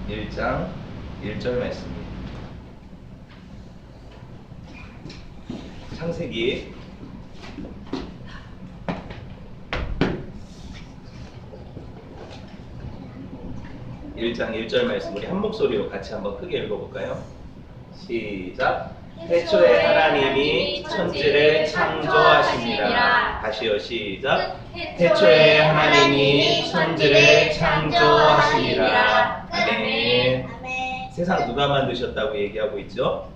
1장 1절 말씀입니다. 창세기 1장 1절 말씀 우리 한 목소리로 같이 한번 크게 읽어볼까요? 시작. 태초에 하나님이 천지를 창조하시니라. 다시요. 시작. 태초에 하나님이 천지를 창조하시니라. 아멘. 세상 누가 만드셨다고 얘기하고 있죠?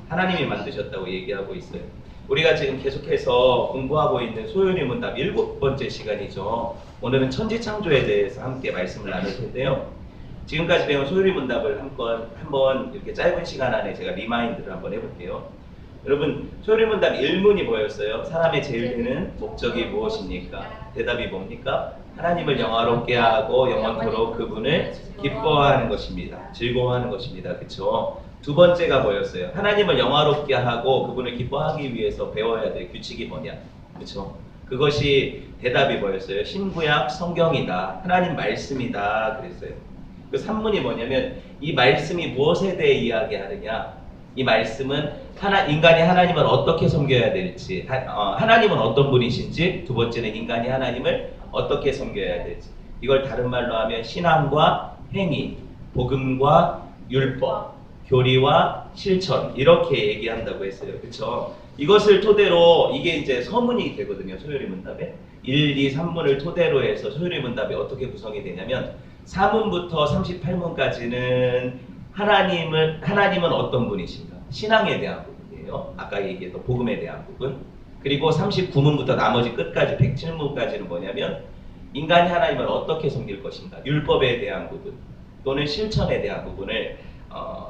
하나님이 만드셨다고 얘기하고 있어요. 우리가 지금 계속해서 공부하고 있는 소요리 문답 7번째 시간이죠. 오늘은 천지 창조에 대해서 함께 말씀을 나눌 텐데요. 지금까지 배운 소요리 문답을 한번 이렇게 짧은 시간 안에 제가 리마인드를 한번 해볼게요. 여러분, 소요리 문답 1문이 뭐였어요? 사람의 제일 되는 목적이 무엇입니까? 대답이 뭡니까? 하나님을 영화롭게 하고 영원토록 그분을 기뻐하는 것입니다. 즐거워하는 것입니다. 그렇죠? 두 번째가 뭐였어요? 하나님을 영화롭게 하고 그분을 기뻐하기 위해서 배워야 될 규칙이 뭐냐? 그렇죠? 그것이 대답이 뭐였어요? 신구약 성경이다. 하나님 말씀이다. 그랬어요. 그 3문이 뭐냐면 이 말씀이 무엇에 대해 이야기하느냐? 이 말씀은 인간이 하나님을 어떻게 섬겨야 될지, 하나님은 어떤 분이신지, 두 번째는 인간이 하나님을 어떻게 섬겨야 될지. 이걸 다른 말로 하면 신앙과 행위, 복음과 율법, 교리와 실천 이렇게 얘기한다고 했어요. 그렇죠? 이것을 토대로 이게 이제 서문이 되거든요. 소요리 문답에 1, 2, 3문을 토대로 해서 소요리 문답이 어떻게 구성이 되냐면 4문부터 38문까지는 하나님은 어떤 분이신가? 신앙에 대한 부분이에요. 아까 얘기했던 복음에 대한 부분. 그리고 39문부터 나머지 끝까지 107문까지는 뭐냐면 인간이 하나님을 어떻게 섬길 것인가? 율법에 대한 부분 또는 실천에 대한 부분을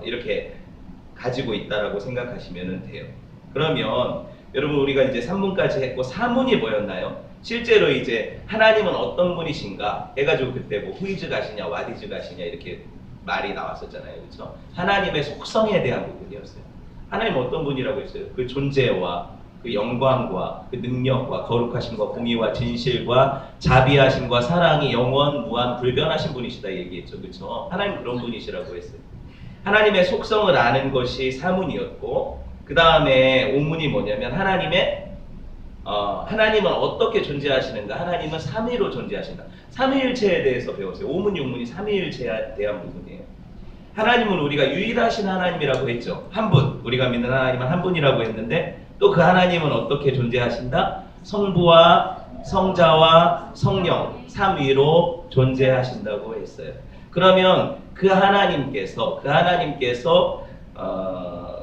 이렇게 가지고 있다라고 생각하시면 돼요. 그러면 여러분 우리가 이제 3문까지 했고 4문이 뭐였나요? 실제로 이제 하나님은 어떤 분이신가 해가지고 그때 뭐 후이즈 가시냐 와디즈 가시냐 이렇게 말이 나왔었잖아요. 그렇죠? 하나님의 속성에 대한 부분이었어요. 하나님은 어떤 분이라고 했어요? 그 존재와 그 영광과 그 능력과 거룩하심과 공의와 진실과 자비하심과 사랑이 영원 무한 불변하신 분이시다 얘기했죠. 그렇죠? 하나님 그런 분이시라고 했어요. 하나님의 속성을 아는 것이 4문이었고 그 다음에 5문이 뭐냐면 하나님은 어떻게 존재하시는가? 하나님은 삼위로 존재하신다. 삼위일체에 대해서 배웠어요. 5문, 6문이 삼위일체에 대한 부분이에요. 하나님은 우리가 유일하신 하나님이라고 했죠. 한 분, 우리가 믿는 하나님은 한 분이라고 했는데 또 그 하나님은 어떻게 존재하신다? 성부와 성자와 성령 삼위로 존재하신다고 했어요. 그러면 그 하나님께서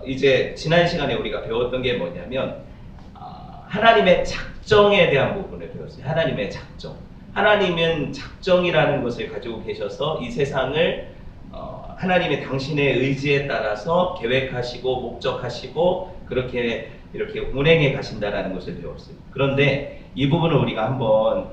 이제 지난 시간에 우리가 배웠던 게 뭐냐면 하나님의 작정에 대한 부분을 배웠어요. 하나님의 작정. 하나님은 작정이라는 것을 가지고 계셔서 이 세상을 하나님의 당신의 의지에 따라서 계획하시고 목적하시고 그렇게 이렇게 운행해 가신다라는 것을 배웠어요. 그런데 이 부분을 우리가 한번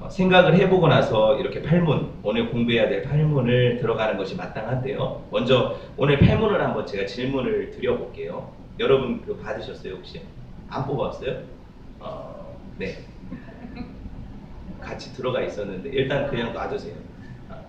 생각을 해보고 나서 이렇게 8문, 오늘 공부해야 될 8문을 들어가는 것이 마땅한데요. 먼저 오늘 8문을 한번 제가 질문을 드려볼게요. 여러분 그거 받으셨어요 혹시? 안 뽑았어요? 네. 같이 들어가 있었는데 일단 그냥 놔두세요.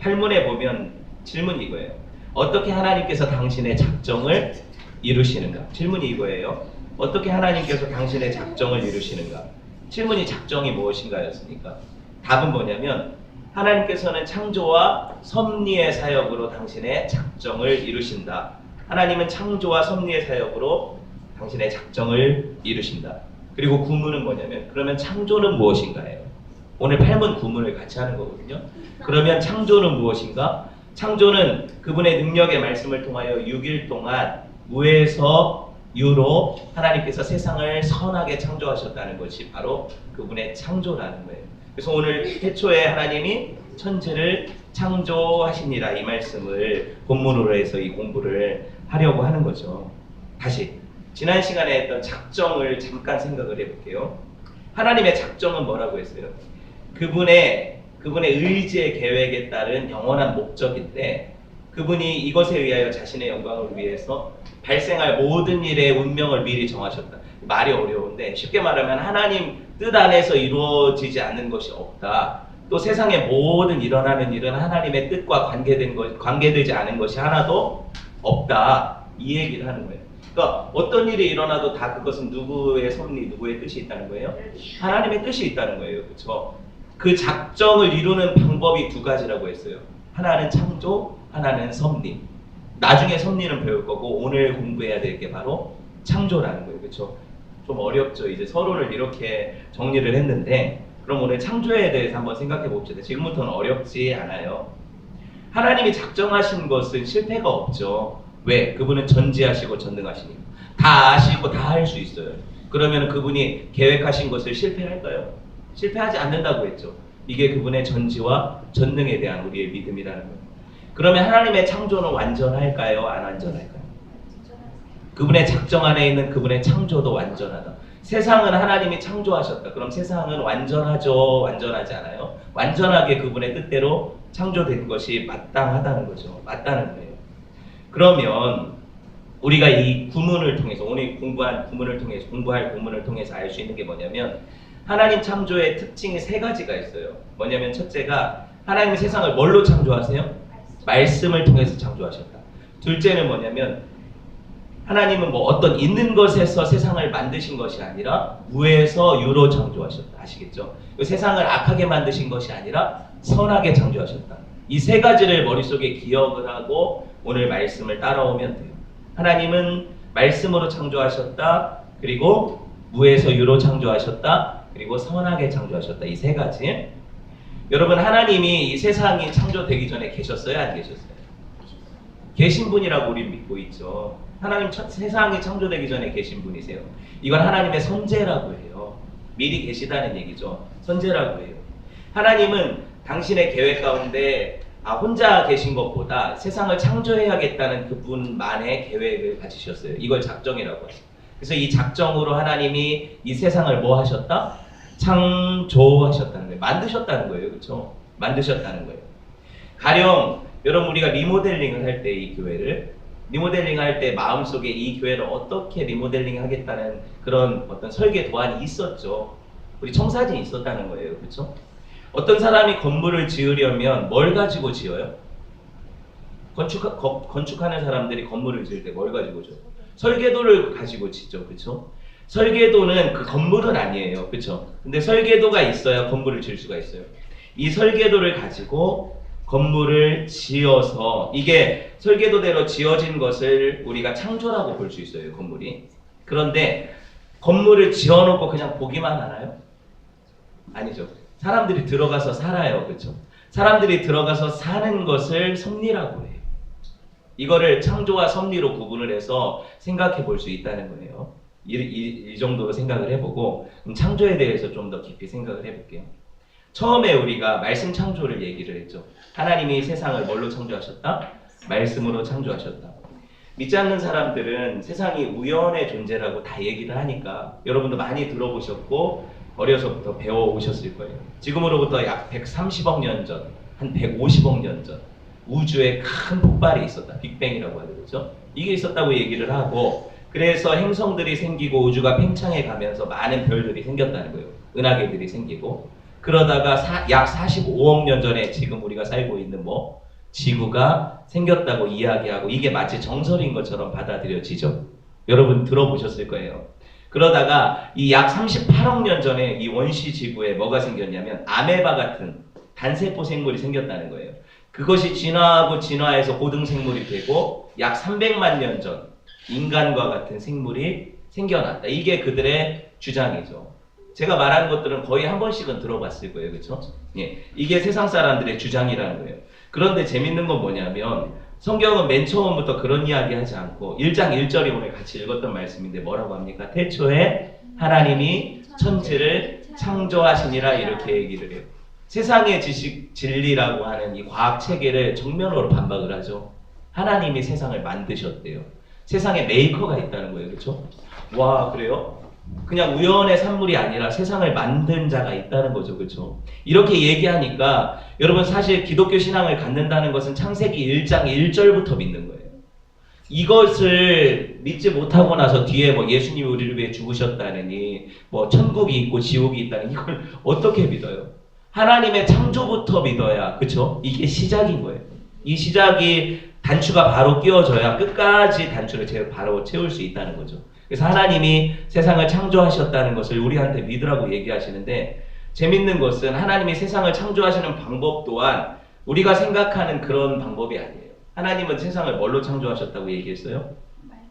8문에 보면 질문이 이거예요. 어떻게 하나님께서 당신의 작정을 이루시는가? 질문이 이거예요. 어떻게 하나님께서 당신의 작정을 이루시는가? 질문이 작정이 무엇인가였으니까 답은 뭐냐면 하나님께서는 창조와 섭리의 사역으로 당신의 작정을 이루신다. 하나님은 창조와 섭리의 사역으로 당신의 작정을 이루신다. 그리고 구문은 뭐냐면 그러면 창조는 무엇인가예요. 오늘 8문 구문을 같이 하는 거거든요. 그러면 창조는 무엇인가? 창조는 그분의 능력의 말씀을 통하여 6일 동안 무에서 유로 하나님께서 세상을 선하게 창조하셨다는 것이 바로 그분의 창조라는 거예요. 그래서 오늘 태초에 하나님이 천지를 창조하시니라 이 말씀을 본문으로 해서 이 공부를 하려고 하는 거죠. 다시 지난 시간에 했던 작정을 잠깐 생각을 해볼게요. 하나님의 작정은 뭐라고 했어요? 그분의 의지의 계획에 따른 영원한 목적인데 그분이 이것에 의하여 자신의 영광을 위해서 발생할 모든 일의 운명을 미리 정하셨다. 말이 어려운데 쉽게 말하면 하나님 뜻 안에서 이루어지지 않는 것이 없다. 또 세상의 모든 일어나는 일은 하나님의 뜻과 관계되지 않은 것이 하나도 없다. 이 얘기를 하는 거예요. 그러니까 어떤 일이 일어나도 다 그것은 누구의 섭리, 누구의 뜻이 있다는 거예요? 하나님의 뜻이 있다는 거예요. 그렇죠? 그 작정을 이루는 방법이 두 가지라고 했어요. 하나는 창조, 하나는 섭리. 나중에 섭리는 배울 거고 오늘 공부해야 될 게 바로 창조라는 거예요. 그렇죠? 좀 어렵죠. 이제 서론을 이렇게 정리를 했는데 그럼 오늘 창조에 대해서 한번 생각해 봅시다. 지금부터는 어렵지 않아요. 하나님이 작정하신 것은 실패가 없죠. 왜? 그분은 전지하시고 전능하시니까. 다 아시고 다 할 수 있어요. 그러면 그분이 계획하신 것을 실패할까요? 실패하지 않는다고 했죠. 이게 그분의 전지와 전능에 대한 우리의 믿음이라는 거예요. 그러면 하나님의 창조는 완전할까요? 안 완전할까요? 그분의 작정 안에 있는 그분의 창조도 완전하다. 세상은 하나님이 창조하셨다. 그럼 세상은 완전하죠? 완전하지 않아요? 완전하게 그분의 뜻대로 창조된 것이 마땅하다는 거죠. 맞다는 거예요. 그러면 우리가 이 구문을 통해서 오늘 공부할 구문을 통해서 알 수 있는 게 뭐냐면 하나님 창조의 특징이 세 가지가 있어요. 뭐냐면 첫째가 하나님이 세상을 뭘로 창조하세요? 말씀을 통해서 창조하셨다. 둘째는 뭐냐면 하나님은 뭐 어떤 있는 것에서 세상을 만드신 것이 아니라 무에서 유로 창조하셨다. 아시겠죠? 세상을 악하게 만드신 것이 아니라 선하게 창조하셨다. 이 세 가지를 머릿속에 기억을 하고 오늘 말씀을 따라오면 돼요. 하나님은 말씀으로 창조하셨다. 그리고 무에서 유로 창조하셨다. 그리고 선하게 창조하셨다. 이 세 가지. 여러분 하나님이 이 세상이 창조되기 전에 계셨어요? 안 계셨어요? 계신 분이라고 우리 믿고 있죠. 하나님 세상이 창조되기 전에 계신 분이세요. 이건 하나님의 선제라고 해요. 미리 계시다는 얘기죠. 선제라고 해요. 하나님은 당신의 계획 가운데 혼자 계신 것보다 세상을 창조해야겠다는 그분만의 계획을 가지셨어요. 이걸 작정이라고 해요. 그래서 이 작정으로 하나님이 이 세상을 뭐 하셨다? 창조하셨다는 거예요. 만드셨다는 거예요. 그렇죠? 만드셨다는 거예요. 가령 여러분 우리가 리모델링을 할 때 이 교회를 리모델링 할 때 마음속에 이 교회를 어떻게 리모델링 하겠다는 그런 어떤 설계 도안이 있었죠. 우리 청사진이 있었다는 거예요. 그렇죠? 어떤 사람이 건물을 지으려면 뭘 가지고 지어요? 건축하는 사람들이 건물을 지을 때 뭘 가지고 지어요? 설계도를 가지고 지죠. 그렇죠? 설계도는 그 건물은 아니에요. 그렇죠? 근데 설계도가 있어야 건물을 지을 수가 있어요. 이 설계도를 가지고 건물을 지어서 이게 설계도대로 지어진 것을 우리가 창조라고 볼 수 있어요. 건물이. 그런데 건물을 지어놓고 그냥 보기만 하나요? 아니죠. 사람들이 들어가서 살아요. 그렇죠? 사람들이 들어가서 사는 것을 섭리라고 해요. 이거를 창조와 섭리로 구분을 해서 생각해 볼 수 있다는 거예요. 이 정도로 생각을 해보고 창조에 대해서 좀 더 깊이 생각을 해볼게요. 처음에 우리가 말씀 창조를 얘기를 했죠. 하나님이 세상을 뭘로 창조하셨다? 말씀으로 창조하셨다. 믿지 않는 사람들은 세상이 우연의 존재라고 다 얘기를 하니까 여러분도 많이 들어보셨고 어려서부터 배워오셨을 거예요. 지금으로부터 약 130억 년 전, 한 150억 년 전 우주에 큰 폭발이 있었다. 빅뱅이라고 하죠. 그렇죠? 이게 있었다고 얘기를 하고 그래서 행성들이 생기고 우주가 팽창해 가면서 많은 별들이 생겼다는 거예요. 은하계들이 생기고 그러다가 약 45억 년 전에 지금 우리가 살고 있는 지구가 생겼다고 이야기하고 이게 마치 정설인 것처럼 받아들여지죠. 여러분 들어보셨을 거예요. 그러다가 이 약 38억 년 전에 이 원시 지구에 뭐가 생겼냐면 아메바 같은 단세포 생물이 생겼다는 거예요. 그것이 진화하고 진화해서 고등생물이 되고 약 300만 년 전 인간과 같은 생물이 생겨났다. 이게 그들의 주장이죠. 제가 말한 것들은 거의 한 번씩은 들어봤을 거예요. 그렇죠? 예, 이게 세상 사람들의 주장이라는 거예요. 그런데 재밌는 건 뭐냐면 성경은 맨 처음부터 그런 이야기 하지 않고 1장 1절이 오늘 같이 읽었던 말씀인데 뭐라고 합니까? 태초에 하나님이 천지를 창조하시니라 이렇게 얘기를 해요. 세상의 지식 진리라고 하는 이 과학 체계를 정면으로 반박을 하죠. 하나님이 세상을 만드셨대요. 세상에 메이커가 있다는 거예요. 그렇죠? 와, 그래요? 그냥 우연의 산물이 아니라 세상을 만든 자가 있다는 거죠. 그렇죠? 이렇게 얘기하니까 여러분 사실 기독교 신앙을 갖는다는 것은 창세기 1장 1절부터 믿는 거예요. 이것을 믿지 못하고 나서 뒤에 예수님이 우리를 위해 죽으셨다느니 천국이 있고 지옥이 있다는 이걸 어떻게 믿어요? 하나님의 창조부터 믿어야, 그쵸? 이게 시작인 거예요. 이 시작이 단추가 바로 끼워져야 끝까지 단추를 바로 채울 수 있다는 거죠. 그래서 하나님이 세상을 창조하셨다는 것을 우리한테 믿으라고 얘기하시는데, 재밌는 것은 하나님이 세상을 창조하시는 방법 또한 우리가 생각하는 그런 방법이 아니에요. 하나님은 세상을 뭘로 창조하셨다고 얘기했어요?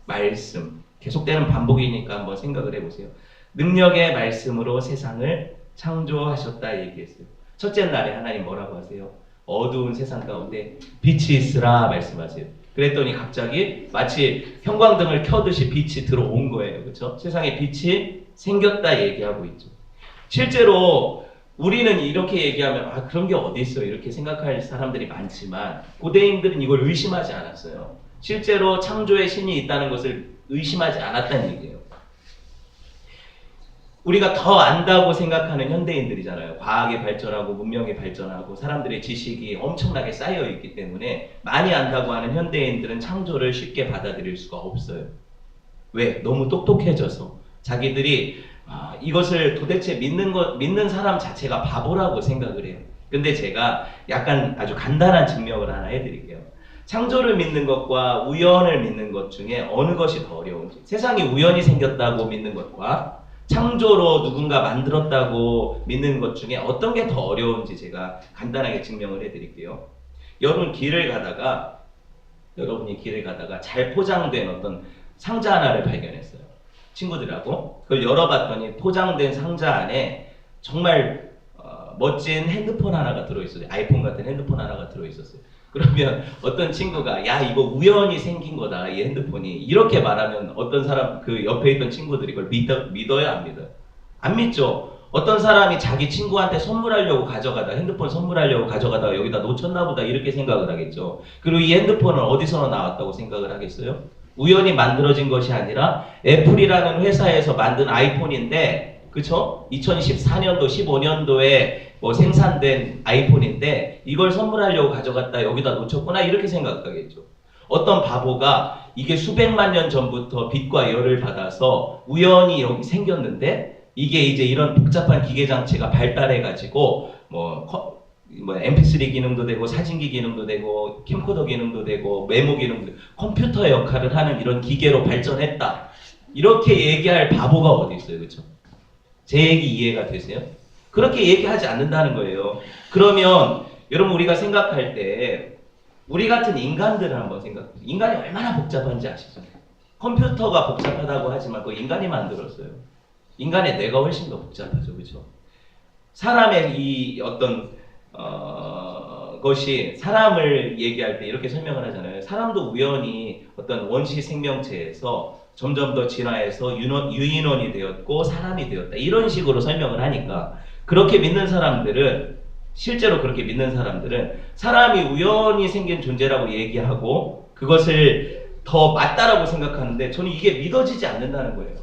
말씀. 계속되는 반복이니까 한번 생각을 해보세요. 능력의 말씀으로 세상을 창조하셨다 얘기했어요. 첫째 날에 하나님 뭐라고 하세요? 어두운 세상 가운데 빛이 있으라 말씀하세요. 그랬더니 갑자기 마치 형광등을 켜듯이 빛이 들어온 거예요. 그렇죠? 세상에 빛이 생겼다 얘기하고 있죠. 실제로 우리는 이렇게 얘기하면 아 그런 게 어디 있어요? 이렇게 생각할 사람들이 많지만 고대인들은 이걸 의심하지 않았어요. 실제로 창조의 신이 있다는 것을 의심하지 않았다는 얘기예요. 우리가 더 안다고 생각하는 현대인들이잖아요. 과학이 발전하고 문명이 발전하고 사람들의 지식이 엄청나게 쌓여 있기 때문에 많이 안다고 하는 현대인들은 창조를 쉽게 받아들일 수가 없어요. 왜? 너무 똑똑해져서 자기들이 이것을 도대체 믿는 사람 자체가 바보라고 생각을 해요. 근데 제가 약간 아주 간단한 증명을 하나 해드릴게요. 창조를 믿는 것과 우연을 믿는 것 중에 어느 것이 더 어려운지, 세상이 우연히 생겼다고 믿는 것과 창조로 누군가 만들었다고 믿는 것 중에 어떤 게 더 어려운지 제가 간단하게 증명을 해드릴게요. 여러분이 길을 가다가 잘 포장된 어떤 상자 하나를 발견했어요. 친구들하고 그걸 열어봤더니 포장된 상자 안에 정말 멋진 핸드폰 하나가 들어있어요. 아이폰 같은 핸드폰 하나가 들어있었어요. 그러면 어떤 친구가 야 이거 우연히 생긴 거다 이 핸드폰이 이렇게 말하면 어떤 사람 그 옆에 있던 친구들이 그걸 믿어요 안 믿어요? 안 믿죠. 어떤 사람이 자기 친구한테 선물하려고 가져가다 핸드폰 선물하려고 가져가다가 여기다 놓쳤나 보다 이렇게 생각을 하겠죠. 그리고 이 핸드폰은 어디서 나왔다고 생각을 하겠어요? 우연히 만들어진 것이 아니라 애플이라는 회사에서 만든 아이폰인데 그쵸? 2014년도 15년도에 생산된 아이폰인데 이걸 선물하려고 가져갔다 여기다 놓쳤구나 이렇게 생각하겠죠. 어떤 바보가 이게 수백만 년 전부터 빛과 열을 받아서 우연히 여기 생겼는데 이게 이제 이런 복잡한 기계 장치가 발달해 가지고 MP3 기능도 되고 사진기 기능도 되고 캠코더 기능도 되고 메모 기능도 되고 컴퓨터 역할을 하는 이런 기계로 발전했다 이렇게 얘기할 바보가 어디 있어요, 그렇죠? 제 얘기 이해가 되세요? 그렇게 얘기하지 않는다는 거예요. 그러면 여러분 우리가 생각할 때 우리 같은 인간들을 한번 생각해보세요. 인간이 얼마나 복잡한지 아시죠? 컴퓨터가 복잡하다고 하지만 그거 인간이 만들었어요. 인간의 뇌가 훨씬 더 복잡하죠, 그렇죠? 사람의 이 어떤 것이 사람을 얘기할 때 이렇게 설명을 하잖아요. 사람도 우연히 어떤 원시 생명체에서 점점 더 진화해서 유인원이 되었고 사람이 되었다. 이런 식으로 설명을 하니까 그렇게 믿는 사람들은 실제로 그렇게 믿는 사람들은 사람이 우연히 생긴 존재라고 얘기하고 그것을 더 맞다라고 생각하는데 저는 이게 믿어지지 않는다는 거예요.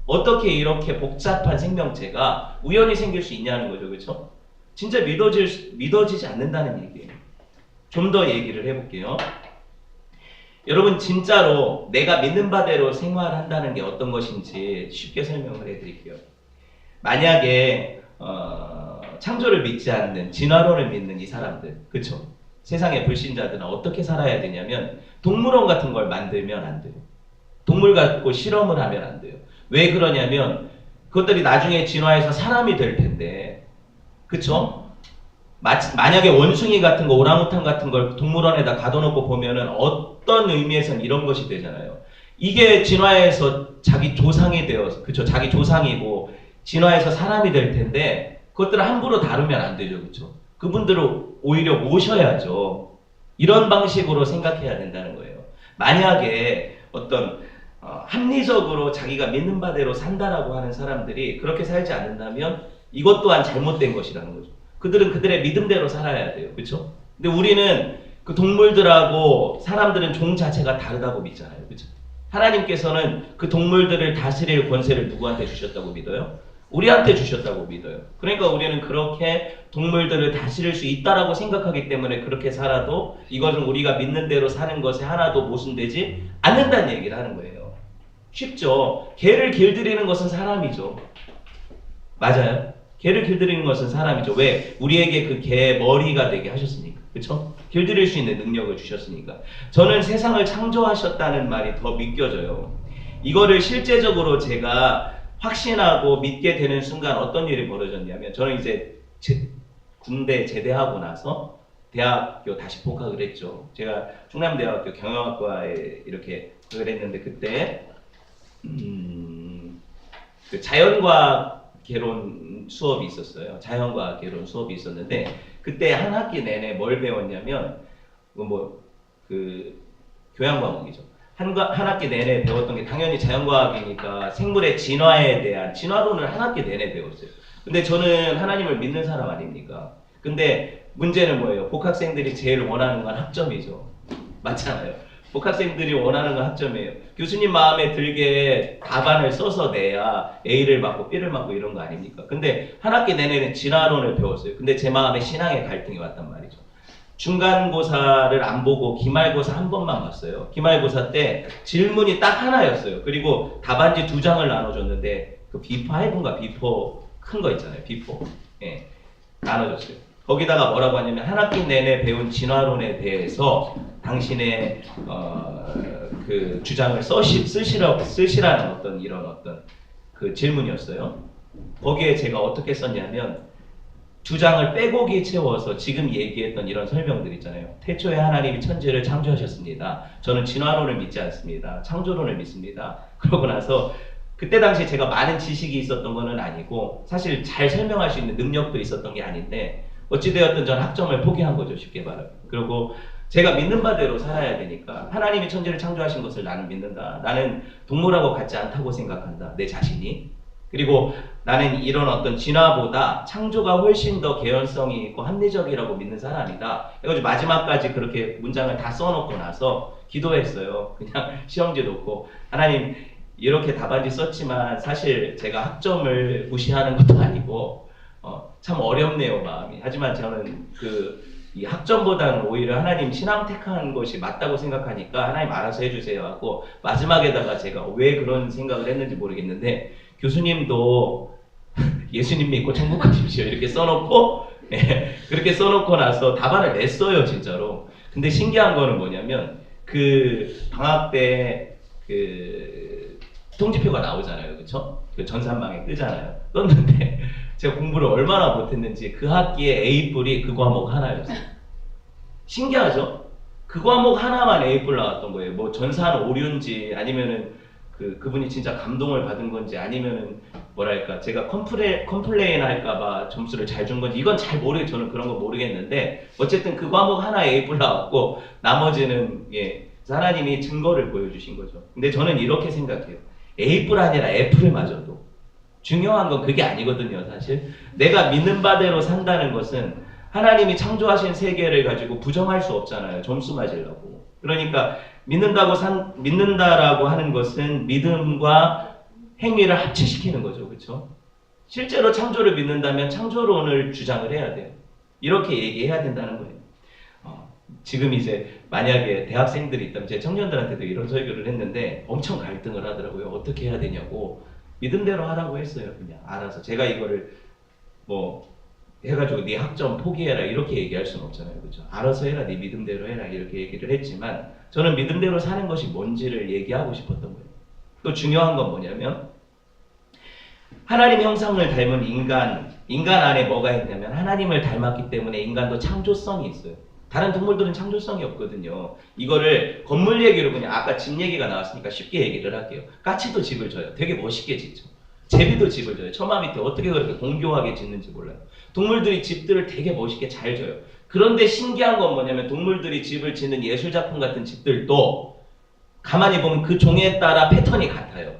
어떻게 이렇게 복잡한 생명체가 우연히 생길 수 있냐는 거죠. 그렇죠? 진짜 믿어지지 않는다는 얘기예요. 좀 더 얘기를 해볼게요. 여러분 진짜로 내가 믿는 바대로 생활한다는 게 어떤 것인지 쉽게 설명을 해드릴게요. 만약에 창조를 믿지 않는 진화론을 믿는 이 사람들, 그쵸? 세상의 불신자들은 어떻게 살아야 되냐면 동물원 같은 걸 만들면 안 돼요. 동물 갖고 실험을 하면 안 돼요. 왜 그러냐면 그것들이 나중에 진화해서 사람이 될 텐데, 그쵸? 만약에 원숭이 같은 거, 오랑우탄 같은 걸 동물원에다 가둬놓고 보면은 어떤 의미에서는 이런 것이 되잖아요. 이게 진화해서 자기 조상이 되어서, 그쵸? 자기 조상이고 진화해서 사람이 될 텐데 그것들을 함부로 다루면 안 되죠, 그쵸? 그분들을 오히려 모셔야죠. 이런 방식으로 생각해야 된다는 거예요. 만약에 어떤 합리적으로 자기가 믿는 바대로 산다라고 하는 사람들이 그렇게 살지 않는다면 이것 또한 잘못된 것이라는 거죠. 그들은 그들의 믿음대로 살아야 돼요. 그렇죠? 근데 우리는 그 동물들하고 사람들은 종 자체가 다르다고 믿잖아요. 그렇죠? 하나님께서는 그 동물들을 다스릴 권세를 누구한테 주셨다고 믿어요? 우리한테 주셨다고 믿어요. 그러니까 우리는 그렇게 동물들을 다스릴 수 있다라고 생각하기 때문에 그렇게 살아도 이것은 우리가 믿는 대로 사는 것에 하나도 모순되지 않는다는 얘기를 하는 거예요. 쉽죠? 개를 길들이는 것은 사람이죠. 맞아요? 개를 길들이는 것은 사람이죠. 왜? 우리에게 그 개 머리가 되게 하셨으니까. 그쵸? 길들일 수 있는 능력을 주셨으니까. 저는 세상을 창조하셨다는 말이 더 믿겨져요. 이거를 실제적으로 제가 확신하고 믿게 되는 순간 어떤 일이 벌어졌냐면, 저는 이제 군대 제대하고 나서 대학교 다시 복학을 했죠. 제가 충남대학교 경영학과에 이렇게 복학을 했는데, 그때 그 자연과학 개론 수업이 있었어요. 자연과학 개론 수업이 있었는데, 그때 한 학기 내내 뭘 배웠냐면, 그 교양 과목이죠. 한 학기 내내 배웠던 게 당연히 자연과학이니까 생물의 진화에 대한 진화론을 한 학기 내내 배웠어요. 근데 저는 하나님을 믿는 사람 아닙니까? 근데 문제는 뭐예요? 복학생들이 제일 원하는 건 학점이죠. 맞잖아요. 복학생들이 원하는 건 학점이에요. 교수님 마음에 들게 답안을 써서 내야 A를 맞고 B를 맞고 이런 거 아닙니까? 근데 한 학기 내내는 진화론을 배웠어요. 근데 제 마음에 신앙의 갈등이 왔단 말이죠. 중간고사를 안 보고 기말고사 한 번만 봤어요. 기말고사 때 질문이 딱 하나였어요. 그리고 답안지 2장을 나눠줬는데, 그 B5인가 B4 큰 거 있잖아요. B4. 예, 나눠줬어요. 거기다가 뭐라고 하냐면, 한 학기 내내 배운 진화론에 대해서 당신의 그 주장을 쓰시라는 어떤 그 질문이었어요. 거기에 제가 어떻게 썼냐면, 2장을 빼곡히 채워서 지금 얘기했던 이런 설명들 있잖아요. 태초에 하나님이 천지를 창조하셨습니다. 저는 진화론을 믿지 않습니다. 창조론을 믿습니다. 그러고 나서 그때 당시 제가 많은 지식이 있었던 거는 아니고, 사실 잘 설명할 수 있는 능력도 있었던 게 아닌데, 어찌되었든 전 학점을 포기한 거죠. 쉽게 말하면. 그리고 제가 믿는 바대로 살아야 되니까, 하나님이 천지를 창조하신 것을 나는 믿는다. 나는 동물하고 같지 않다고 생각한다. 내 자신이. 그리고 나는 이런 어떤 진화보다 창조가 훨씬 더 개연성이 있고 합리적이라고 믿는 사람이다. 그래가지고 마지막까지 그렇게 문장을 다 써놓고 나서 기도했어요. 그냥 시험지 놓고, 하나님 이렇게 답안지 썼지만 사실 제가 학점을 무시하는 것도 아니고 참 어렵네요, 마음이. 하지만 저는 이 학점보다는 오히려 하나님 신앙 택한 것이 맞다고 생각하니까 하나님 알아서 해주세요 하고, 마지막에다가 제가 왜 그런 생각을 했는지 모르겠는데, 교수님도 예수님 믿고 천국 가십시오 이렇게 써놓고, 그렇게 써놓고 나서 답안을 냈어요, 진짜로. 근데 신기한 거는 뭐냐면, 그 방학 때 그 통지표가 나오잖아요, 그쵸? 그 전산망에 뜨잖아요. 떴는데 제가 공부를 얼마나 못했는지 그 학기에 A뿔이 그 과목 하나였어요. 신기하죠? 그 과목 하나만 A뿔 나왔던 거예요. 뭐 전산 오류인지 아니면은 그분이 진짜 감동을 받은 건지, 아니면은 뭐랄까 제가 컴플레인 할까봐 점수를 잘 준 건지, 이건 잘 모르겠어요. 저는 그런 거 모르겠는데, 어쨌든 그 과목 하나에 A뿔 나왔고, 나머지는 하나님이 증거를 보여주신 거죠. 근데 저는 이렇게 생각해요. A뿔 아니라 F를 맞아도 중요한 건 그게 아니거든요. 사실 내가 믿는 바대로 산다는 것은, 하나님이 창조하신 세계를 가지고 부정할 수 없잖아요. 점수 맞으려고. 그러니까 믿는다라고 하는 것은 믿음과 행위를 합치시키는 거죠. 그렇죠? 실제로 창조를 믿는다면 창조론을 주장을 해야 돼요. 이렇게 얘기해야 된다는 거예요. 지금 이제 만약에 대학생들이 있다면, 제 청년들한테도 이런 설교를 했는데 엄청 갈등을 하더라고요. 어떻게 해야 되냐고. 믿음대로 하라고 했어요. 그냥 알아서. 제가 이거를 뭐 해가지고 네 학점 포기해라 이렇게 얘기할 수는 없잖아요. 그렇죠? 알아서 해라, 네 믿음대로 해라 이렇게 얘기를 했지만, 저는 믿음대로 사는 것이 뭔지를 얘기하고 싶었던 거예요. 또 중요한 건 뭐냐면, 하나님 형상을 닮은 인간 안에 뭐가 있냐면, 하나님을 닮았기 때문에 인간도 창조성이 있어요. 다른 동물들은 창조성이 없거든요. 이거를 건물 얘기로, 그냥 아까 집 얘기가 나왔으니까 쉽게 얘기를 할게요. 까치도 집을 져요. 되게 멋있게 짓죠. 제비도 집을 져요. 처마 밑에 어떻게 그렇게 공교하게 짓는지 몰라요. 동물들이 집들을 되게 멋있게 잘 져요. 그런데 신기한 건 뭐냐면, 동물들이 집을 짓는 예술작품 같은 집들도 가만히 보면 그 종에 따라 패턴이 같아요.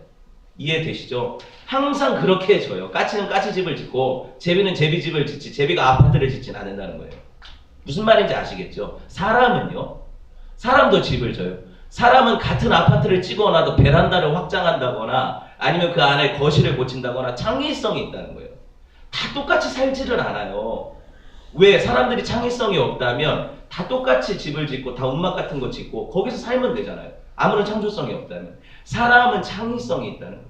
이해되시죠? 항상 그렇게 져요. 까치는 까치집을 짓고 제비는 제비집을 짓지, 제비가 아파트를 짓진 않는다는 거예요. 무슨 말인지 아시겠죠? 사람은요, 사람도 집을 져요. 사람은 같은 아파트를 찍어놔도 베란다를 확장한다거나 아니면 그 안에 거실을 고친다거나 창의성이 있다는 거예요. 다 똑같이 살지를 않아요. 왜? 사람들이 창의성이 없다면 다 똑같이 집을 짓고 다 움막 같은 거 짓고 거기서 살면 되잖아요. 아무런 창조성이 없다면. 사람은 창의성이 있다는 거예요.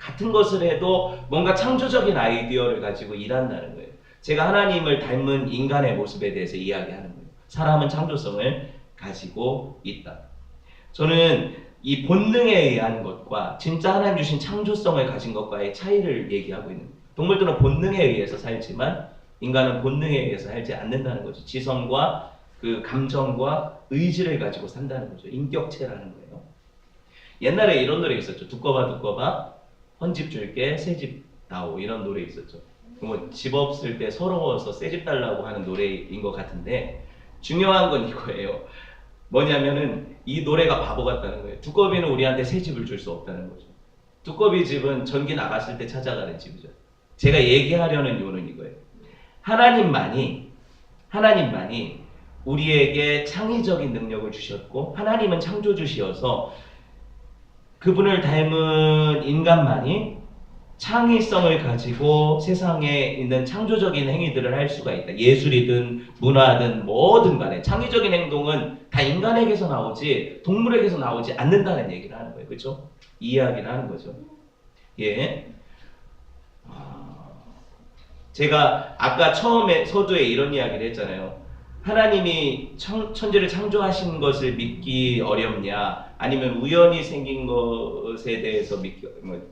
같은 것을 해도 뭔가 창조적인 아이디어를 가지고 일한다는 거예요. 제가 하나님을 닮은 인간의 모습에 대해서 이야기하는 거예요. 사람은 창조성을 가지고 있다. 저는 이 본능에 의한 것과 진짜 하나님 주신 창조성을 가진 것과의 차이를 얘기하고 있는 거예요. 동물들은 본능에 의해서 살지만 인간은 본능에 의해서 살지 않는다는 거죠. 지성과 그 감정과 의지를 가지고 산다는 거죠. 인격체라는 거예요. 옛날에 이런 노래 있었죠. 두꺼봐 두꺼봐 헌집 줄게 새집 다오, 이런 노래 있었죠. 뭐 집 없을 때 서러워서 새집 달라고 하는 노래인 것 같은데 중요한 건 이거예요. 뭐냐면은 이 노래가 바보 같다는 거예요. 두꺼비는 우리한테 새 집을 줄 수 없다는 거죠. 두꺼비 집은 전기 나갔을 때 찾아가는 집이죠. 제가 얘기하려는 이유는 이거예요. 하나님만이 우리에게 창의적인 능력을 주셨고 하나님은 창조주시어서 그분을 닮은 인간만이 창의성을 가지고 세상에 있는 창조적인 행위들을 할 수가 있다. 예술이든 문화든 뭐든 간에 창의적인 행동은 다 인간에게서 나오지 동물에게서 나오지 않는다는 얘기를 하는 거예요. 그렇죠? 이 이야기를 하는 거죠. 예. 제가 아까 처음에 서두에 이런 이야기를 했잖아요. 하나님이 천지를 창조하신 것을 믿기 어렵냐, 아니면 우연히 생긴 것에 대해서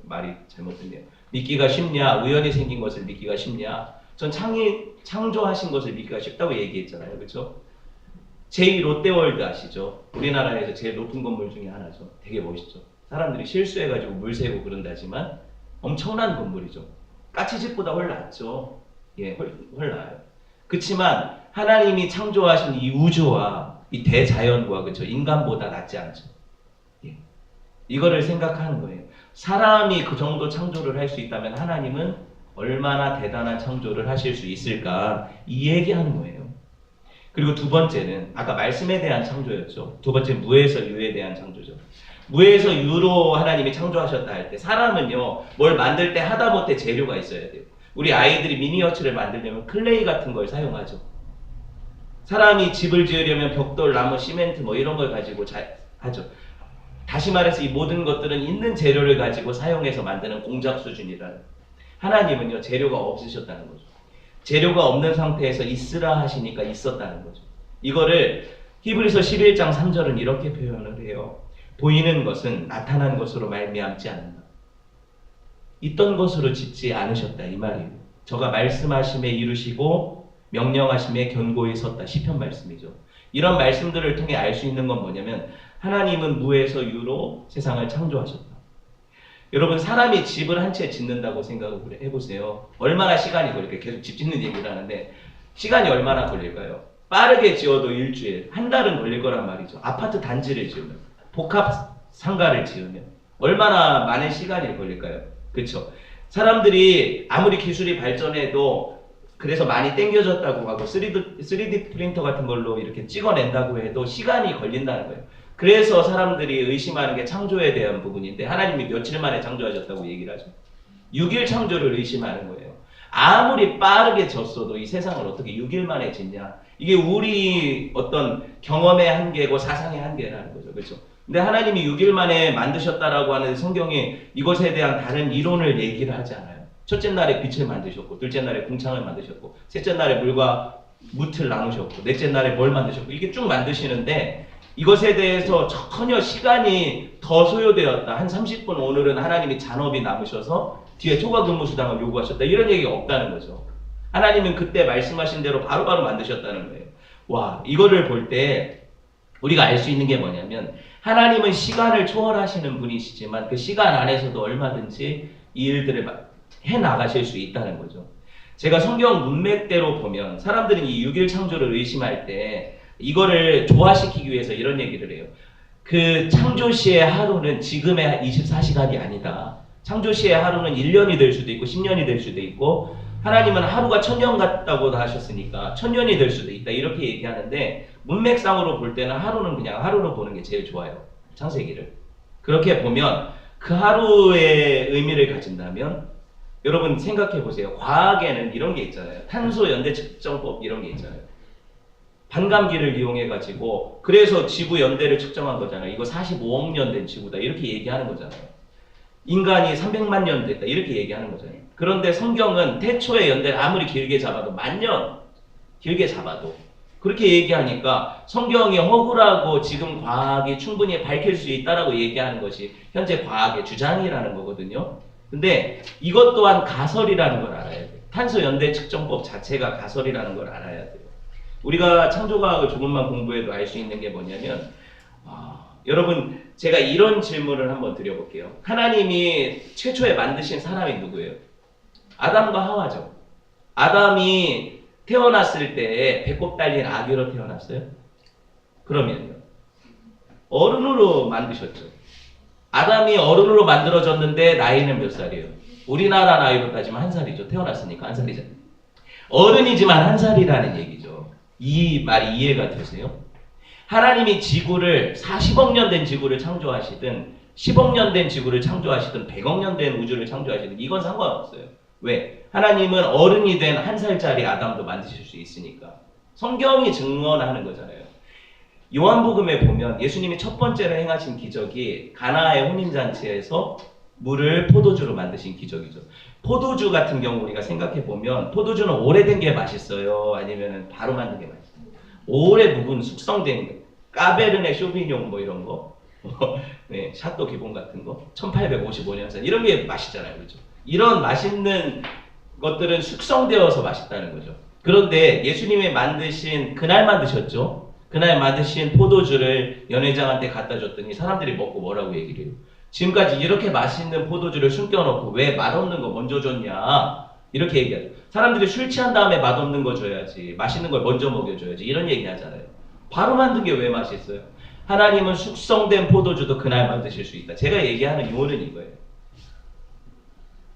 말이 잘못됐네요. 믿기가 쉽냐, 우연히 생긴 것을 믿기가 쉽냐. 전 창조하신 것을 믿기가 쉽다고 얘기했잖아요. 그렇죠? 제2롯데월드 아시죠? 우리나라에서 제일 높은 건물 중에 하나죠. 되게 멋있죠. 사람들이 실수해가지고 물 새고 그런다지만 엄청난 건물이죠. 까치집보다 훨 낫죠. 예, 훨 나아요. 그렇지만 하나님이 창조하신 이 우주와 이 대자연과 그렇죠? 인간보다 낫지 않죠. 예. 이거를 생각하는 거예요. 사람이 그 정도 창조를 할 수 있다면 하나님은 얼마나 대단한 창조를 하실 수 있을까, 이 얘기하는 거예요. 그리고 두 번째는 아까 말씀에 대한 창조였죠. 두 번째 무에서 유에 대한 창조죠. 무에서 유로 하나님이 창조하셨다 할 때 사람은요 뭘 만들 때 하다못해 재료가 있어야 돼요. 우리 아이들이 미니어처를 만들려면 클레이 같은 걸 사용하죠. 사람이 집을 지으려면 벽돌, 나무, 시멘트 뭐 이런 걸 가지고 하죠. 다시 말해서 이 모든 것들은 있는 재료를 가지고 사용해서 만드는 공작 수준이라는. 하나님은요 재료가 없으셨다는 거죠. 재료가 없는 상태에서 있으라 하시니까 있었다는 거죠. 이거를 히브리서 11장 3절은 이렇게 표현을 해요. 보이는 것은 나타난 것으로 말미암지 않는다. 있던 것으로 짓지 않으셨다 이 말이에요. 저가 말씀하심에 이루시고 명령하심에 견고히 섰다. 시편 말씀이죠. 이런 말씀들을 통해 알 수 있는 건 뭐냐면 하나님은 무에서 유로 세상을 창조하셨다. 여러분 사람이 집을 한 채 짓는다고 생각을 해보세요. 얼마나 시간이 걸릴까요? 계속 집 짓는 얘기를 하는데 시간이 얼마나 걸릴까요? 빠르게 지어도 일주일, 한 달은 걸릴 거란 말이죠. 아파트 단지를 지으면, 복합 상가를 지으면 얼마나 많은 시간이 걸릴까요? 그렇죠? 사람들이 아무리 기술이 발전해도 그래서 많이 땡겨졌다고 하고 3D 프린터 같은 걸로 이렇게 찍어낸다고 해도 시간이 걸린다는 거예요. 그래서 사람들이 의심하는 게 창조에 대한 부분인데 하나님이 며칠 만에 창조하셨다고 얘기를 하죠. 6일 창조를 의심하는 거예요. 아무리 빠르게 졌어도 이 세상을 어떻게 6일 만에 짓냐. 이게 우리 어떤 경험의 한계고 사상의 한계라는 거죠. 그렇죠? 근데 하나님이 6일 만에 만드셨다라고 하는 성경이 이것에 대한 다른 이론을 얘기를 하지 않아요. 첫째 날에 빛을 만드셨고, 둘째 날에 궁창을 만드셨고, 셋째 날에 물과 뭇을 나누셨고, 넷째 날에 뭘 만드셨고, 이게 쭉 만드시는데 이것에 대해서 전혀 시간이 더 소요되었다. 한 30분 오늘은 하나님이 잔업이 남으셔서 뒤에 초과 근무 수당을 요구하셨다. 이런 얘기가 없다는 거죠. 하나님은 그때 말씀하신 대로 바로바로 만드셨다는 거예요. 와, 이거를 볼 때 우리가 알 수 있는 게 뭐냐면 하나님은 시간을 초월하시는 분이시지만 그 시간 안에서도 얼마든지 이 일들을 해나가실 수 있다는 거죠. 제가 성경 문맥대로 보면 사람들은 이 6일 창조를 의심할 때 이거를 조화시키기 위해서 이런 얘기를 해요. 그 창조시의 하루는 지금의 24시간이 아니다. 창조시의 하루는 1년이 될 수도 있고 10년이 될 수도 있고 하나님은 하루가 1000년 같다고 하셨으니까 1000년이 될 수도 있다. 이렇게 얘기하는데 문맥상으로 볼 때는 하루는 그냥 하루로 보는 게 제일 좋아요. 창세기를. 그렇게 보면 그 하루의 의미를 가진다면 여러분 생각해 보세요. 과학에는 이런 게 있잖아요. 탄소 연대 측정법 이런 게 있잖아요. 반감기를 이용해 가지고 그래서 지구 연대를 측정한 거잖아요. 이거 45억 년 된 지구다 이렇게 얘기하는 거잖아요. 인간이 300만 년 됐다 이렇게 얘기하는 거잖아요. 그런데 성경은 태초의 연대를 아무리 길게 잡아도 1000년 길게 잡아도 그렇게 얘기하니까 성경이 허구라고 지금 과학이 충분히 밝힐 수 있다라고 얘기하는 것이 현재 과학의 주장이라는 거거든요. 근데 이것 또한 가설이라는 걸 알아야 돼요. 탄소 연대 측정법 자체가 가설이라는 걸 알아야 돼요. 우리가 창조과학을 조금만 공부해도 알 수 있는 게 뭐냐면 여러분 제가 이런 질문을 한번 드려볼게요. 하나님이 최초에 만드신 사람이 누구예요? 아담과 하와죠. 아담이 태어났을 때 배꼽 달린 아기로 태어났어요? 그러면요. 어른으로 만드셨죠. 아담이 어른으로 만들어졌는데 나이는 몇 살이에요? 우리나라 나이로 따지면 1살이죠. 태어났으니까 1살이잖아요. 어른이지만 1살이라는 얘기죠. 이 말이 이해가 되세요? 하나님이 지구를 40억 년 된 지구를 창조하시든 10억 년 된 지구를 창조하시든 100억 년 된 우주를 창조하시든 이건 상관없어요. 왜? 하나님은 어른이 된 1살짜리 아담도 만드실 수 있으니까. 성경이 증언하는 거잖아요. 요한복음에 보면 예수님이 첫 번째로 행하신 기적이 가나의 혼인잔치에서 물을 포도주로 만드신 기적이죠. 포도주 같은 경우 우리가 생각해 보면 포도주는 오래된 게 맛있어요? 아니면 바로 만든 게 맛있어요? 오래 묵은 숙성된 거. 까베르네 쇼비뇽 뭐 이런 거. 네, 샤또 기본 같은 거. 1855년산 이런 게 맛있잖아요. 그렇죠? 이런 맛있는 것들은 숙성되어서 맛있다는 거죠. 그런데 예수님이 만드신 그날 만드셨죠? 그날 만드신 포도주를 연회장한테 갖다 줬더니 사람들이 먹고 뭐라고 얘기를 해요? 지금까지 이렇게 맛있는 포도주를 숨겨놓고 왜 맛없는 거 먼저 줬냐? 이렇게 얘기하죠. 사람들이 술 취한 다음에 맛없는 거 줘야지. 맛있는 걸 먼저 먹여줘야지. 이런 얘기 하잖아요. 바로 만든 게 왜 맛있어요? 하나님은 숙성된 포도주도 그날 만드실 수 있다. 제가 얘기하는 이유는 이거예요.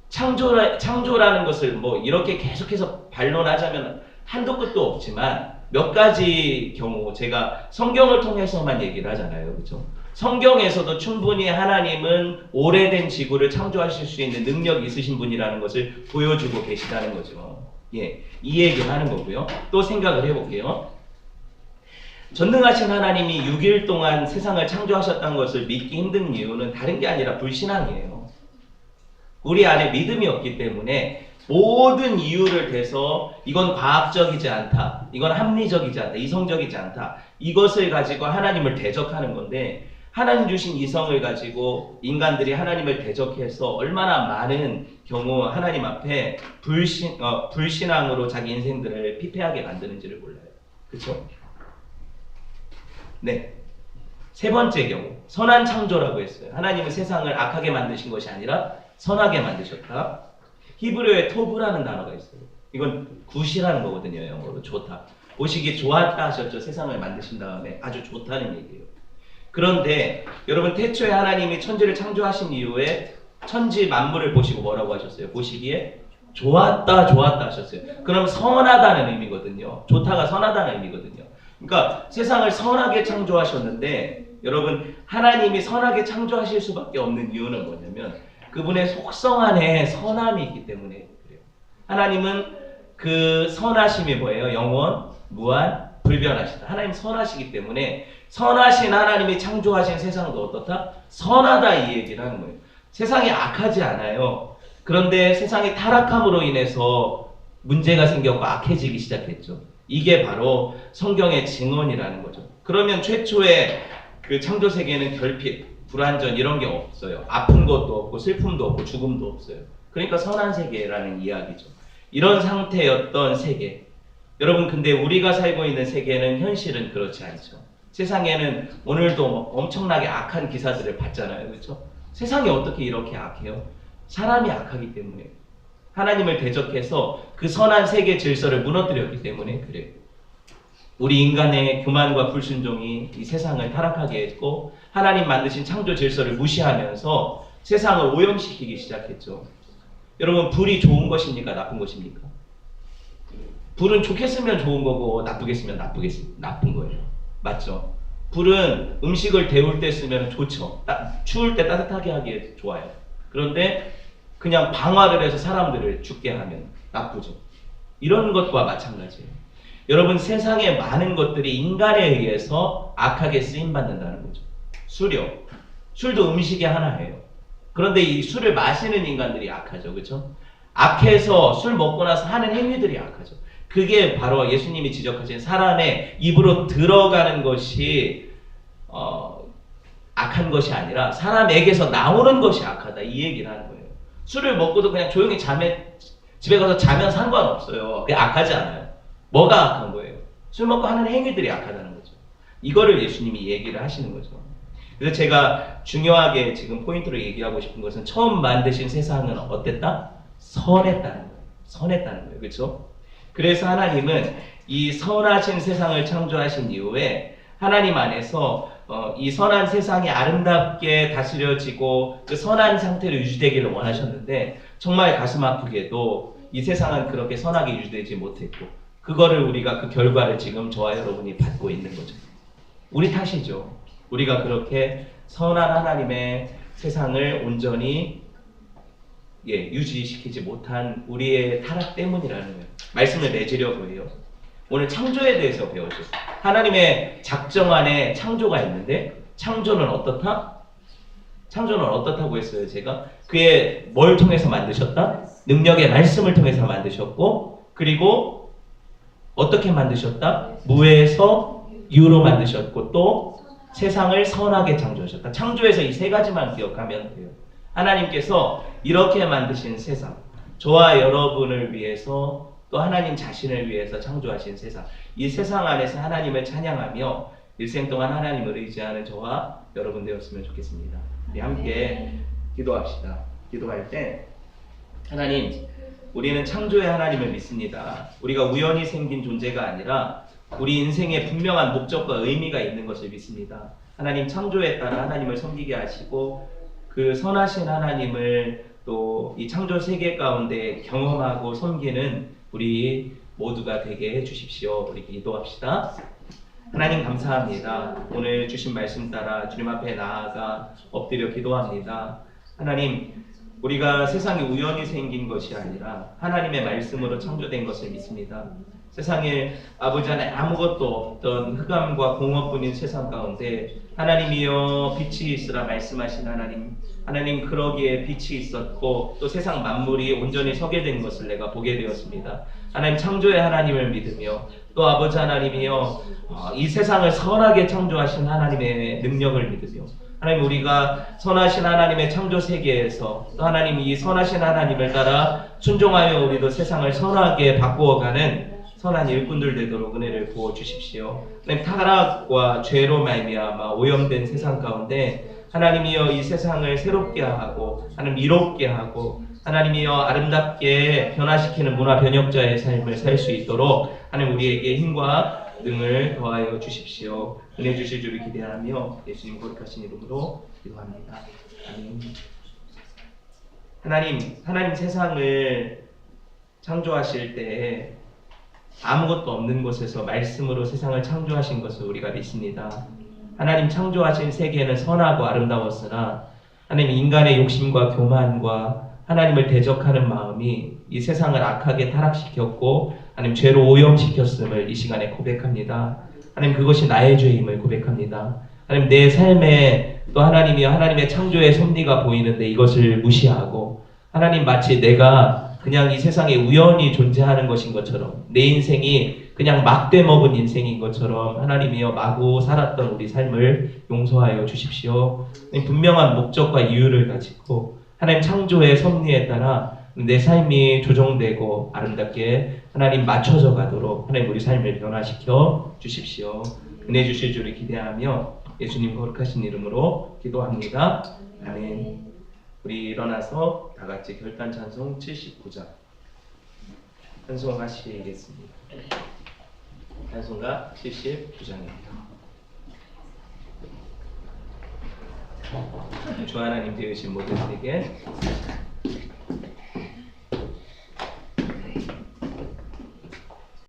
창조라는 것을 뭐 이렇게 계속해서 반론하자면 한도 끝도 없지만 몇 가지 경우 제가 성경을 통해서만 얘기를 하잖아요. 그렇죠? 성경에서도 충분히 하나님은 오래된 지구를 창조하실 수 있는 능력이 있으신 분이라는 것을 보여주고 계시다는 거죠. 예, 이 얘기를 하는 거고요. 또 생각을 해볼게요. 전능하신 하나님이 6일 동안 세상을 창조하셨다는 것을 믿기 힘든 이유는 다른 게 아니라 불신앙이에요. 우리 안에 믿음이 없기 때문에 모든 이유를 대서 이건 과학적이지 않다, 이건 합리적이지 않다, 이성적이지 않다, 이것을 가지고 하나님을 대적하는 건데 하나님 주신 이성을 가지고 인간들이 하나님을 대적해서 얼마나 많은 경우 하나님 앞에 불신앙으로 자기 인생들을 피폐하게 만드는지를 몰라요. 그렇죠? 네. 세 번째 경우 선한 창조라고 했어요. 하나님은 세상을 악하게 만드신 것이 아니라 선하게 만드셨다. 히브리어에 토브라는 단어가 있어요. 이건 굿이라는 거거든요. 영어로 좋다. 보시기에 좋았다 하셨죠. 세상을 만드신 다음에 아주 좋다는 얘기예요. 그런데 여러분 태초에 하나님이 천지를 창조하신 이후에 천지 만물을 보시고 뭐라고 하셨어요? 보시기에 좋았다 좋았다 하셨어요. 그럼 선하다는 의미거든요. 좋다가 선하다는 의미거든요. 그러니까 세상을 선하게 창조하셨는데 여러분 하나님이 선하게 창조하실 수밖에 없는 이유는 뭐냐면 그분의 속성 안에 선함이 있기 때문에 그래요. 하나님은 그 선하심이 뭐예요? 영원, 무한, 불변하시다. 하나님 선하시기 때문에 선하신 하나님이 창조하신 세상도 어떻다? 선하다 이 얘기를 하는 거예요. 세상이 악하지 않아요. 그런데 세상이 타락함으로 인해서 문제가 생겼고 악해지기 시작했죠. 이게 바로 성경의 증언이라는 거죠. 그러면 최초의 그 창조 세계는 결핍, 불완전 이런 게 없어요. 아픈 것도 없고 슬픔도 없고 죽음도 없어요. 그러니까 선한 세계라는 이야기죠. 이런 상태였던 세계. 여러분 근데 우리가 살고 있는 세계는 현실은 그렇지 않죠. 세상에는 오늘도 엄청나게 악한 기사들을 봤잖아요. 그렇죠? 세상이 어떻게 이렇게 악해요? 사람이 악하기 때문에. 하나님을 대적해서 그 선한 세계 질서를 무너뜨렸기 때문에 그래요. 우리 인간의 교만과 불순종이 이 세상을 타락하게 했고 하나님 만드신 창조 질서를 무시하면서 세상을 오염시키기 시작했죠. 여러분 불이 좋은 것입니까? 나쁜 것입니까? 불은 좋게 쓰면 좋은 거고 나쁘게 쓰면 나쁜 거예요. 맞죠? 불은 음식을 데울 때 쓰면 좋죠. 추울 때 따뜻하게 하기에 좋아요. 그런데 그냥 방화를 해서 사람들을 죽게 하면 나쁘죠. 이런 것과 마찬가지예요. 여러분 세상의 많은 것들이 인간에 의해서 악하게 쓰임받는다는 거죠. 술도 음식의 하나예요. 그런데 이 술을 마시는 인간들이 악하죠. 그렇죠? 악해서 술 먹고 나서 하는 행위들이 악하죠. 그게 바로 예수님이 지적하신 사람의 입으로 들어가는 것이 악한 것이 아니라 사람에게서 나오는 것이 악하다, 이 얘기를 하는 거예요. 술을 먹고도 그냥 조용히 집에 가서 자면 상관없어요. 그게 악하지 않아요. 뭐가 악한 거예요? 술 먹고 하는 행위들이 악하다는 거죠. 이거를 예수님이 얘기를 하시는 거죠. 그래서 제가 중요하게 지금 포인트로 얘기하고 싶은 것은 처음 만드신 세상은 어땠다? 선했다는 거예요. 선했다는 거예요. 그렇죠? 그래서 하나님은 이 선하신 세상을 창조하신 이후에 하나님 안에서 이 선한 세상이 아름답게 다스려지고 그 선한 상태로 유지되기를 원하셨는데 정말 가슴 아프게도 이 세상은 그렇게 선하게 유지되지 못했고 그거를 우리가 그 결과를 지금 저와 여러분이 받고 있는 거죠. 우리 탓이죠. 우리가 그렇게 선한 하나님의 세상을 온전히 유지시키지 못한 우리의 타락 때문이라는 거예요. 말씀을 맺으려고 해요. 오늘 창조에 대해서 배웠죠. 하나님의 작정 안에 창조가 있는데 창조는 어떻다? 창조는 어떻다고 했어요, 제가? 그의 뭘 통해서 만드셨다? 능력의 말씀을 통해서 만드셨고 그리고 어떻게 만드셨다? 무에서 유로 만드셨고 또 세상을 선하게 창조하셨다. 창조에서 이 세 가지만 기억하면 돼요. 하나님께서 이렇게 만드신 세상, 저와 여러분을 위해서 또 하나님 자신을 위해서 창조하신 세상, 이 세상 안에서 하나님을 찬양하며 일생 동안 하나님을 의지하는 저와 여러분 되었으면 좋겠습니다. 우리 함께 기도합시다. 기도할 때 하나님, 우리는 창조의 하나님을 믿습니다. 우리가 우연히 생긴 존재가 아니라 우리 인생에 분명한 목적과 의미가 있는 것을 믿습니다. 하나님, 창조에 따라 하나님을 섬기게 하시고 그 선하신 하나님을 또 이 창조 세계 가운데 경험하고 섬기는 우리 모두가 되게 해주십시오. 우리 기도합시다. 하나님 감사합니다. 오늘 주신 말씀 따라 주님 앞에 나아가 엎드려 기도합니다. 하나님, 우리가 세상이 우연히 생긴 것이 아니라 하나님의 말씀으로 창조된 것을 믿습니다. 세상에 아버지 안에 아무것도 없던 흑암과 공허뿐인 세상 가운데 하나님이여 빛이 있으라 말씀하신 하나님, 하나님 그러기에 빛이 있었고 또 세상 만물이 온전히 서게 된 것을 내가 보게 되었습니다. 하나님 창조의 하나님을 믿으며 또 아버지 하나님이여 이 세상을 선하게 창조하신 하나님의 능력을 믿으며 하나님, 우리가 선하신 하나님의 창조 세계에서 또 하나님 이 선하신 하나님을 따라 순종하여 우리도 세상을 선하게 바꾸어가는 선한 일꾼들 되도록 은혜를 부어 주십시오. 하나님, 타락과 죄로 말미암아 오염된 세상 가운데 하나님이여 이 세상을 새롭게 하고 하나님 이롭게 하고 하나님이여 아름답게 변화시키는 문화 변혁자의 삶을 살 수 있도록 하나님 우리에게 힘과 능을 더하여 주십시오. 은혜 주실 줄을 기대하며 예수님 거룩하신 이름으로 기도합니다. 아멘. 하나님 세상을 창조하실 때 아무것도 없는 곳에서 말씀으로 세상을 창조하신 것을 우리가 믿습니다. 하나님 창조하신 세계는 선하고 아름다웠으나 하나님 인간의 욕심과 교만과 하나님을 대적하는 마음이 이 세상을 악하게 타락시켰고 하나님 죄로 오염시켰음을 이 시간에 고백합니다. 하나님 그것이 나의 죄임을 고백합니다. 하나님 내 삶에 또 하나님이 하나님의 창조의 섭리가 보이는데 이것을 무시하고 하나님 마치 내가 그냥 이 세상에 우연히 존재하는 것인 것처럼 내 인생이 그냥 막대 먹은 인생인 것처럼 하나님이여 마구 살았던 우리 삶을 용서하여 주십시오. 분명한 목적과 이유를 가지고 하나님 창조의 섭리에 따라 내 삶이 조정되고 아름답게 하나님 맞춰져 가도록 하나님 우리 삶을 변화시켜 주십시오. 은혜 주실 줄을 기대하며 예수님 거룩하신 이름으로 기도합니다. 아멘. 우리 일어나서 다 같이 결단 찬송 79장 찬송하시겠습니다. 찬송가 79장입니다. 주 하나님 되으신 모든에게